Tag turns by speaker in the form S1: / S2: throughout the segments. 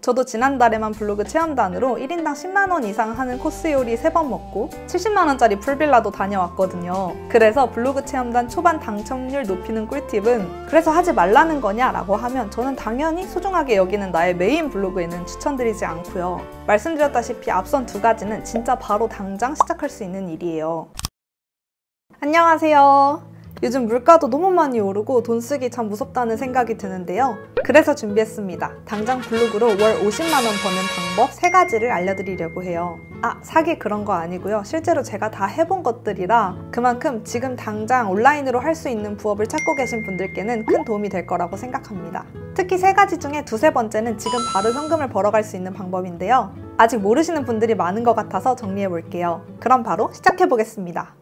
S1: 저도 지난달에만 블로그 체험단으로 1인당 10만원 이상 하는 코스 요리 3번 먹고 70만원짜리 풀빌라도 다녀왔거든요. 그래서 블로그 체험단 초반 당첨률 높이는 꿀팁은 그래서 하지 말라는 거냐 라고 하면 저는 당연히 소중하게 여기는 나의 메인 블로그에는 추천드리지 않고요. 말씀드렸다시피 앞선 2가지는 진짜 바로 당장 시작할 수 있는 일이에요. 안녕하세요. 요즘 물가도 너무 많이 오르고 돈 쓰기 참 무섭다는 생각이 드는데요. 그래서 준비했습니다. 당장 블로그로 월 50만원 버는 방법 3가지를 알려드리려고 해요. 사기 그런 거 아니고요. 실제로 제가 다 해본 것들이라 그만큼 지금 당장 온라인으로 할 수 있는 부업을 찾고 계신 분들께는 큰 도움이 될 거라고 생각합니다. 특히 3가지 중에 2~3번째는 지금 바로 현금을 벌어갈 수 있는 방법인데요. 아직 모르시는 분들이 많은 것 같아서 정리해 볼게요. 그럼 바로 시작해 보겠습니다.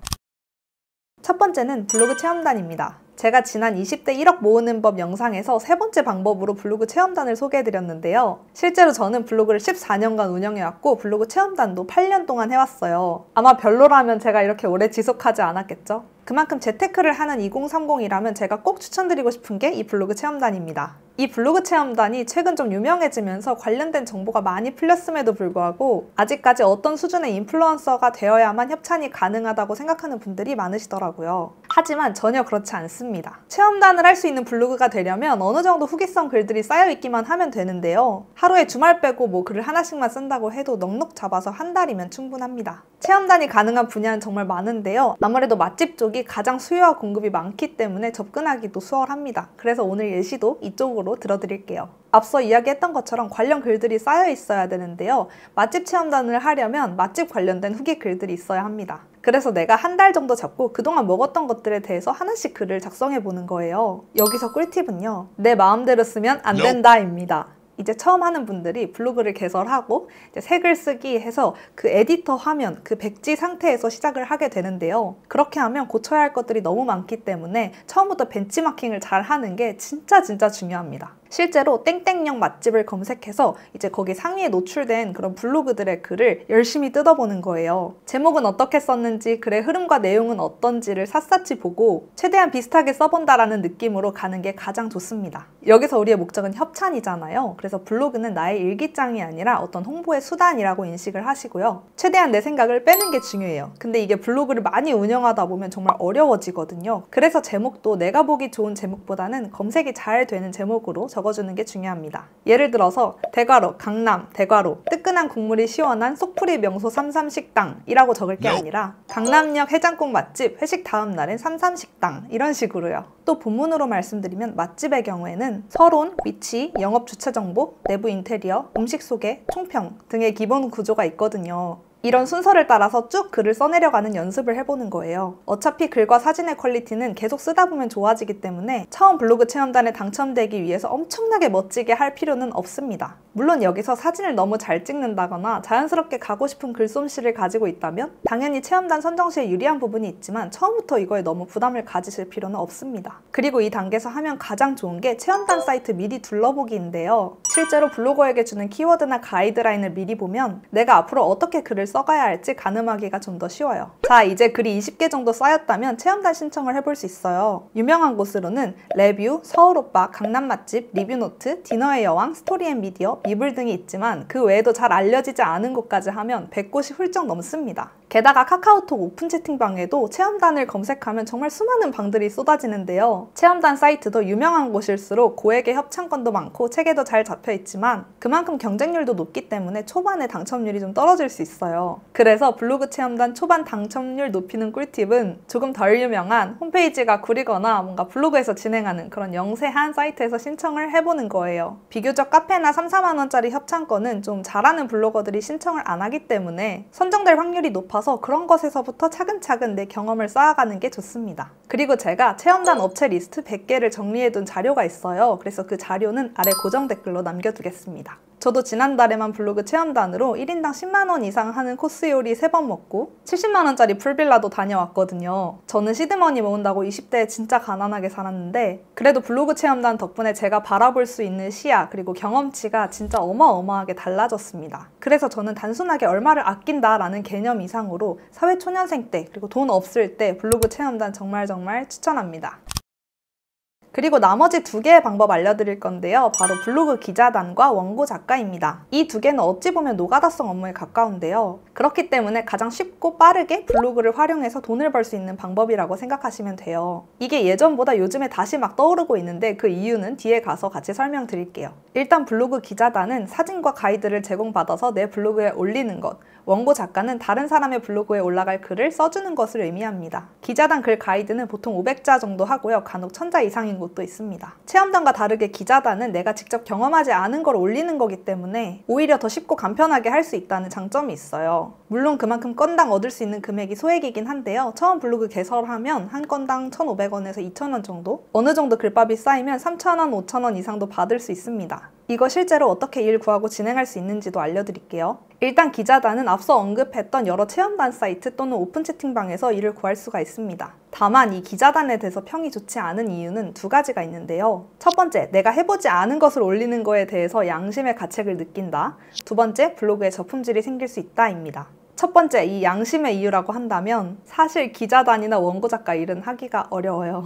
S1: 첫 번째는 블로그 체험단입니다. 제가 지난 20대 1억 모으는 법 영상에서 3번째 방법으로 블로그 체험단을 소개해드렸는데요. 실제로 저는 블로그를 14년간 운영해왔고 블로그 체험단도 8년 동안 해왔어요. 아마 별로라면 제가 이렇게 오래 지속하지 않았겠죠? 그만큼 재테크를 하는 2030이라면 제가 꼭 추천드리고 싶은 게 이 블로그 체험단입니다. 이 블로그 체험단이 최근 좀 유명해지면서 관련된 정보가 많이 풀렸음에도 불구하고 아직까지 어떤 수준의 인플루언서가 되어야만 협찬이 가능하다고 생각하는 분들이 많으시더라고요. 하지만 전혀 그렇지 않습니다. 체험단을 할 수 있는 블로그가 되려면 어느 정도 후기성 글들이 쌓여있기만 하면 되는데요. 하루에 주말 빼고 뭐 글을 하나씩만 쓴다고 해도 넉넉 잡아서 한 달이면 충분합니다. 체험단이 가능한 분야는 정말 많은데요. 아무래도 맛집 쪽이 가장 수요와 공급이 많기 때문에 접근하기도 수월합니다. 그래서 오늘 예시도 이쪽으로 들어드릴게요. 앞서 이야기했던 것처럼 관련 글들이 쌓여 있어야 되는데요. 맛집 체험단을 하려면 맛집 관련된 후기 글들이 있어야 합니다. 그래서 내가 한 달 정도 잡고 그동안 먹었던 것들에 대해서 하나씩 글을 작성해 보는 거예요. 여기서 꿀팁은요. 내 마음대로 쓰면 안 된다입니다. 이제 처음 하는 분들이 블로그를 개설하고 이제 새 글 쓰기 해서 그 에디터 화면, 그 백지 상태에서 시작을 하게 되는데요. 그렇게 하면 고쳐야 할 것들이 너무 많기 때문에 처음부터 벤치마킹을 잘 하는 게 진짜 중요합니다. 실제로 땡땡형 맛집을 검색해서 이제 거기 상위에 노출된 그런 블로그들의 글을 열심히 뜯어보는 거예요. 제목은 어떻게 썼는지, 글의 흐름과 내용은 어떤지를 샅샅이 보고 최대한 비슷하게 써본다라는 느낌으로 가는 게 가장 좋습니다. 여기서 우리의 목적은 협찬이잖아요. 그래서 블로그는 나의 일기장이 아니라 어떤 홍보의 수단이라고 인식을 하시고요. 최대한 내 생각을 빼는 게 중요해요. 근데 이게 블로그를 많이 운영하다 보면 정말 어려워지거든요. 그래서 제목도 내가 보기 좋은 제목보다는 검색이 잘 되는 제목으로 적어주는 게 중요합니다. 예를 들어서 대괄호 강남 대괄호 뜨끈한 국물이 시원한 속풀이 명소 삼삼식당이라고 적을 게 아니라 강남역 해장국 맛집 회식 다음 날엔 삼삼식당 이런 식으로요. 또 본문으로 말씀드리면 맛집의 경우에는 서론, 위치, 영업 주차 정보, 내부 인테리어, 음식 소개, 총평 등의 기본 구조가 있거든요. 이런 순서를 따라서 쭉 글을 써내려가는 연습을 해보는 거예요. 어차피 글과 사진의 퀄리티는 계속 쓰다 보면 좋아지기 때문에 처음 블로그 체험단에 당첨되기 위해서 엄청나게 멋지게 할 필요는 없습니다. 물론 여기서 사진을 너무 잘 찍는다거나 자연스럽게 가고 싶은 글솜씨를 가지고 있다면 당연히 체험단 선정 시에 유리한 부분이 있지만 처음부터 이거에 너무 부담을 가지실 필요는 없습니다. 그리고 이 단계에서 하면 가장 좋은 게 체험단 사이트 미리 둘러보기인데요. 실제로 블로거에게 주는 키워드나 가이드라인을 미리 보면 내가 앞으로 어떻게 글을 써가야 할지 가늠하기가 좀 더 쉬워요. 자, 이제 글이 20개 정도 쌓였다면 체험단 신청을 해볼 수 있어요. 유명한 곳으로는 레뷰, 서울오빠, 강남맛집, 리뷰노트, 디너의 여왕, 스토리앤미디어, 미블 등이 있지만 그 외에도 잘 알려지지 않은 곳까지 하면 100곳이 훌쩍 넘습니다. 게다가 카카오톡 오픈 채팅방에도 체험단을 검색하면 정말 수많은 방들이 쏟아지는데요. 체험단 사이트도 유명한 곳일수록 고액의 협찬건도 많고 체계도 잘 잡혀있지만 그만큼 경쟁률도 높기 때문에 초반에 당첨률이 좀 떨어질 수 있어요. 그래서 블로그 체험단 초반 당첨률 높이는 꿀팁은 조금 덜 유명한 홈페이지가 구리거나 뭔가 블로그에서 진행하는 그런 영세한 사이트에서 신청을 해보는 거예요. 비교적 카페나 3~4만원짜리 협찬건은 좀 잘하는 블로거들이 신청을 안 하기 때문에 선정될 확률이 높아서 그런 것에서부터 차근차근 내 경험을 쌓아가는 게 좋습니다. 그리고 제가 체험단 업체 리스트 100개를 정리해둔 자료가 있어요. 그래서 그 자료는 아래 고정 댓글로 남겨두겠습니다. 저도 지난달에만 블로그 체험단으로 1인당 10만원 이상 하는 코스 요리 3번 먹고 70만원짜리 풀빌라도 다녀왔거든요. 저는 시드머니 모은다고 20대에 진짜 가난하게 살았는데 그래도 블로그 체험단 덕분에 제가 바라볼 수 있는 시야 그리고 경험치가 진짜 어마어마하게 달라졌습니다. 그래서 저는 단순하게 얼마를 아낀다라는 개념 이상으로 사회초년생 때 그리고 돈 없을 때 블로그 체험단 정말 추천합니다. 그리고 나머지 2개의 방법 알려드릴 건데요. 바로 블로그 기자단과 원고 작가입니다. 이 2개는 어찌 보면 노가다성 업무에 가까운데요. 그렇기 때문에 가장 쉽고 빠르게 블로그를 활용해서 돈을 벌 수 있는 방법이라고 생각하시면 돼요. 이게 예전보다 요즘에 다시 막 떠오르고 있는데 그 이유는 뒤에 가서 같이 설명드릴게요. 일단 블로그 기자단은 사진과 가이드를 제공받아서 내 블로그에 올리는 것, 원고 작가는 다른 사람의 블로그에 올라갈 글을 써주는 것을 의미합니다. 기자단 글 가이드는 보통 500자 정도 하고요. 간혹 1000자 이상인 곳도 있습니다. 체험단과 다르게 기자단은 내가 직접 경험하지 않은 걸 올리는 거기 때문에 오히려 더 쉽고 간편하게 할 수 있다는 장점이 있어요. 물론 그만큼 건당 얻을 수 있는 금액이 소액이긴 한데요. 처음 블로그 개설하면 한 건당 1,500원에서 2,000원 정도? 어느 정도 글밥이 쌓이면 3,000원, 5,000원 이상도 받을 수 있습니다. 이거 실제로 어떻게 일 구하고 진행할 수 있는지도 알려드릴게요. 일단 기자단은 앞서 언급했던 여러 체험단 사이트 또는 오픈 채팅방에서 일을 구할 수가 있습니다. 다만 이 기자단에 대해서 평이 좋지 않은 이유는 2가지가 있는데요. 첫 번째, 내가 해보지 않은 것을 올리는 거에 대해서 양심의 가책을 느낀다. 2번째, 블로그에 저품질이 생길 수 있다입니다. 첫 번째, 이 양심의 이유라고 한다면 사실 기자단이나 원고 작가 일은 하기가 어려워요.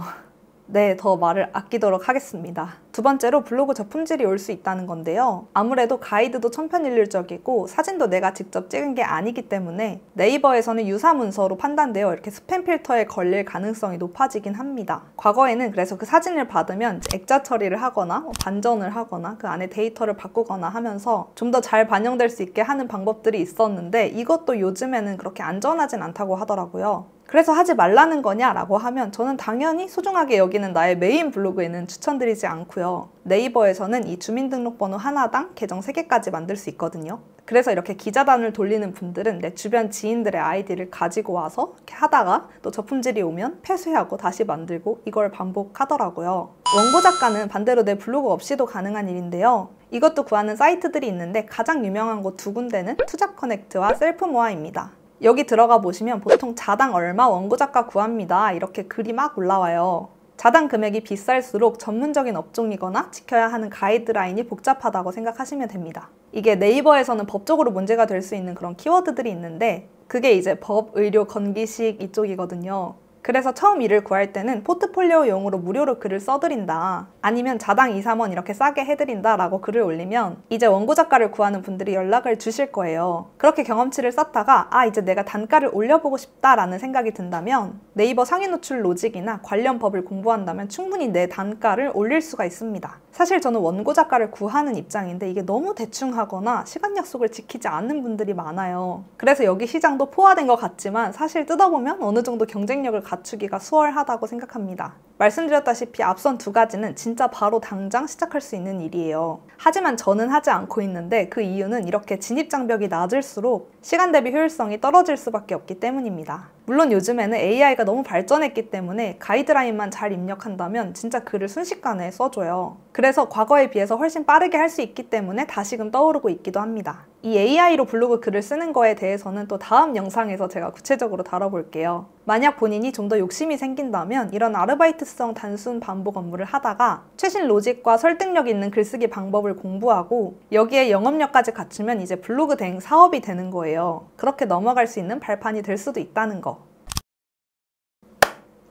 S1: 네, 더 말을 아끼도록 하겠습니다. 2번째로 블로그 저품질이 올 수 있다는 건데요. 아무래도 가이드도 천편일률적이고 사진도 내가 직접 찍은 게 아니기 때문에 네이버에서는 유사 문서로 판단되어 이렇게 스팸 필터에 걸릴 가능성이 높아지긴 합니다. 과거에는 그래서 그 사진을 받으면 액자 처리를 하거나 반전을 하거나 그 안에 데이터를 바꾸거나 하면서 좀 더 잘 반영될 수 있게 하는 방법들이 있었는데 이것도 요즘에는 그렇게 안전하진 않다고 하더라고요. 그래서 하지 말라는 거냐라고 하면 저는 당연히 소중하게 여기는 나의 메인 블로그에는 추천드리지 않고요. 네이버에서는 이 주민등록번호 하나당 계정 3개까지 만들 수 있거든요. 그래서 이렇게 기자단을 돌리는 분들은 내 주변 지인들의 아이디를 가지고 와서 이렇게 하다가 또 저품질이 오면 폐쇄하고 다시 만들고 이걸 반복하더라고요. 원고 작가는 반대로 내 블로그 없이도 가능한 일인데요. 이것도 구하는 사이트들이 있는데 가장 유명한 곳 2군데는 투잡커넥트와 셀프모아입니다. 여기 들어가 보시면 보통 자당 얼마 원고 작가 구합니다. 이렇게 글이 막 올라와요. 자당 금액이 비쌀수록 전문적인 업종이거나 지켜야 하는 가이드라인이 복잡하다고 생각하시면 됩니다. 이게 네이버에서는 법적으로 문제가 될 수 있는 그런 키워드들이 있는데 그게 이제 법, 의료, 건기식 이쪽이거든요. 그래서 처음 일을 구할 때는 포트폴리오용으로 무료로 글을 써드린다, 아니면 자당 2, 3원 이렇게 싸게 해드린다 라고 글을 올리면 이제 원고 작가를 구하는 분들이 연락을 주실 거예요. 그렇게 경험치를 쌓다가 이제 내가 단가를 올려보고 싶다 라는 생각이 든다면 네이버 상위 노출 로직이나 관련 법을 공부한다면 충분히 내 단가를 올릴 수가 있습니다. 사실 저는 원고 작가를 구하는 입장인데 이게 너무 대충 하거나 시간 약속을 지키지 않는 분들이 많아요. 그래서 여기 시장도 포화된 것 같지만 사실 뜯어보면 어느 정도 경쟁력을 갖추기가 수월하다고 생각합니다. 말씀드렸다시피 앞선 2가지는 진짜 바로 당장 시작할 수 있는 일이에요. 하지만 저는 하지 않고 있는데 그 이유는 이렇게 진입장벽이 낮을수록 시간 대비 효율성이 떨어질 수밖에 없기 때문입니다. 물론 요즘에는 AI가 너무 발전했기 때문에 가이드라인만 잘 입력한다면 진짜 글을 순식간에 써줘요. 그래서 과거에 비해서 훨씬 빠르게 할 수 있기 때문에 다시금 떠오르고 있기도 합니다. 이 AI로 블로그 글을 쓰는 거에 대해서는 또 다음 영상에서 제가 구체적으로 다뤄볼게요. 만약 본인이 좀 더 욕심이 생긴다면 이런 아르바이트성 단순 반복 업무를 하다가 최신 로직과 설득력 있는 글쓰기 방법을 공부하고 여기에 영업력까지 갖추면 이제 블로그 대행 사업이 되는 거예요. 그렇게 넘어갈 수 있는 발판이 될 수도 있다는 거.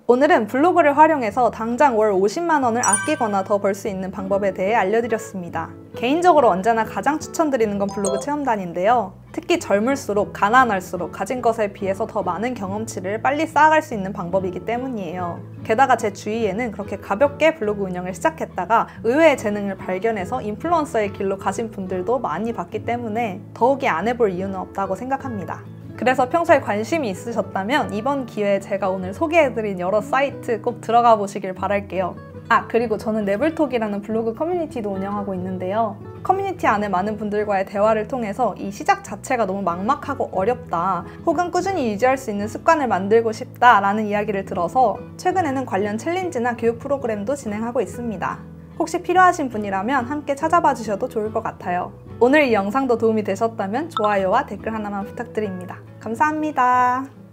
S1: 오늘은 블로그를 활용해서 당장 월 50만 원을 아끼거나 더 벌 수 있는 방법에 대해 알려드렸습니다. 개인적으로 언제나 가장 추천드리는 건 블로그 체험단인데요. 특히 젊을수록 가난할수록 가진 것에 비해서 더 많은 경험치를 빨리 쌓아갈 수 있는 방법이기 때문이에요. 게다가 제 주위에는 그렇게 가볍게 블로그 운영을 시작했다가 의외의 재능을 발견해서 인플루언서의 길로 가신 분들도 많이 봤기 때문에 더욱이 안 해볼 이유는 없다고 생각합니다. 그래서 평소에 관심이 있으셨다면 이번 기회에 제가 오늘 소개해드린 여러 사이트 꼭 들어가 보시길 바랄게요. 그리고 저는 네블톡이라는 블로그 커뮤니티도 운영하고 있는데요. 커뮤니티 안에 많은 분들과의 대화를 통해서 이 시작 자체가 너무 막막하고 어렵다, 혹은 꾸준히 유지할 수 있는 습관을 만들고 싶다 라는 이야기를 들어서 최근에는 관련 챌린지나 교육 프로그램도 진행하고 있습니다. 혹시 필요하신 분이라면 함께 찾아봐 주셔도 좋을 것 같아요. 오늘 이 영상도 도움이 되셨다면 좋아요와 댓글 하나만 부탁드립니다. 감사합니다.